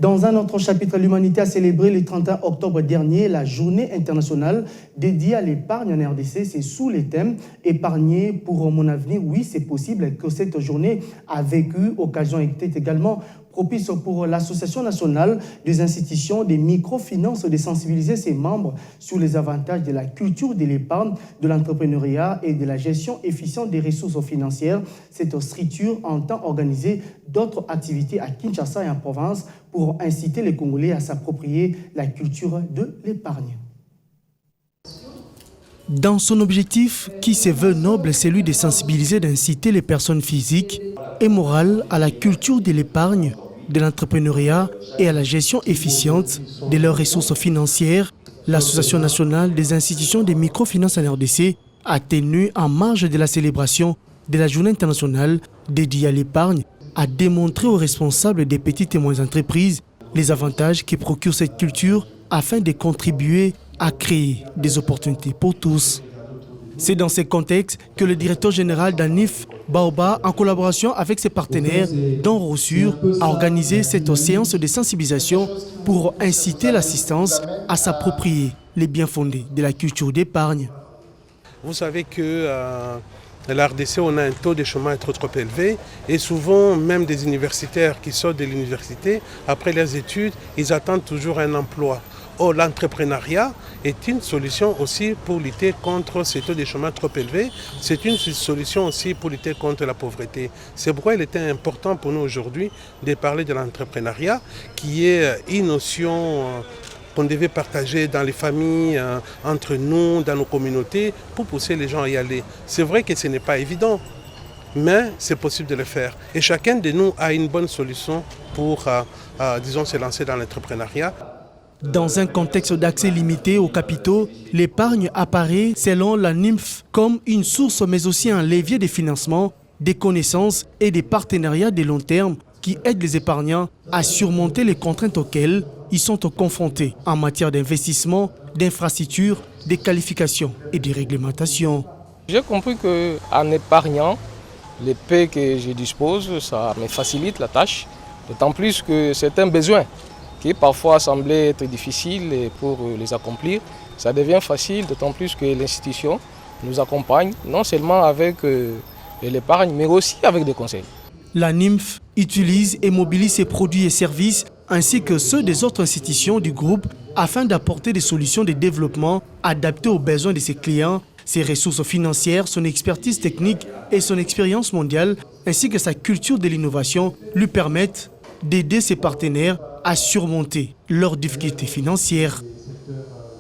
Dans un autre chapitre, l'humanité a célébré le 31 octobre dernier la journée internationale dédiée à l'épargne en RDC. C'est sous les thèmes « Épargner pour mon avenir ». Oui, c'est possible que cette journée a vécu. Occasion était également propice pour l'Association nationale des institutions des microfinances de sensibiliser ses membres sur les avantages de la culture de l'épargne, de l'entrepreneuriat et de la gestion efficiente des ressources financières. Cette structure entend organiser d'autres activités à Kinshasa et en province pour inciter les Congolais à s'approprier la culture de l'épargne. Dans son objectif, qui se veut noble, celui de sensibiliser et d'inciter les personnes physiques et morales à la culture de l'épargne, de l'entrepreneuriat et à la gestion efficiente de leurs ressources financières, l'Association nationale des institutions des microfinances en RDC a tenu en marge de la célébration de la journée internationale dédiée à l'épargne à démontrer aux responsables des petites et moyennes entreprises les avantages que procure cette culture afin de contribuer à créer des opportunités pour tous. C'est dans ce contexte que le directeur général d'ANIF, Baoba, en collaboration avec ses partenaires, dont Rossure, a organisé cette séance de sensibilisation pour inciter l'assistance à s'approprier les biens fondés de la culture d'épargne. Vous savez que à la RDC, on a un taux de chômage trop élevé et souvent, même des universitaires qui sortent de l'université, après leurs études, ils attendent toujours un emploi. Or, l'entrepreneuriat est une solution aussi pour lutter contre ce taux de chômage trop élevé. C'est une solution aussi pour lutter contre la pauvreté. C'est pourquoi il était important pour nous aujourd'hui de parler de l'entrepreneuriat, qui est une notion qu'on devait partager dans les familles, entre nous, dans nos communautés, pour pousser les gens à y aller. C'est vrai que ce n'est pas évident, mais c'est possible de le faire. Et chacun de nous a une bonne solution pour, disons, se lancer dans l'entrepreneuriat. Dans un contexte d'accès limité aux capitaux, l'épargne apparaît, selon la NIMF, comme une source mais aussi un levier de financement, des connaissances et des partenariats de long terme qui aident les épargnants à surmonter les contraintes auxquelles ils sont confrontés en matière d'investissement, d'infrastructures, de qualifications et de réglementation. J'ai compris qu'en épargnant, les paix que je dispose, ça me facilite la tâche, d'autant plus que c'est un besoin qui parfois semblait être difficile pour les accomplir. Ça devient facile, d'autant plus que l'institution nous accompagne, non seulement avec l'épargne, mais aussi avec des conseils. La NIMF utilise et mobilise ses produits et services, ainsi que ceux des autres institutions du groupe, afin d'apporter des solutions de développement adaptées aux besoins de ses clients. Ses ressources financières, son expertise technique et son expérience mondiale, ainsi que sa culture de l'innovation, lui permettent d'aider ses partenaires à surmonter leurs difficultés financières.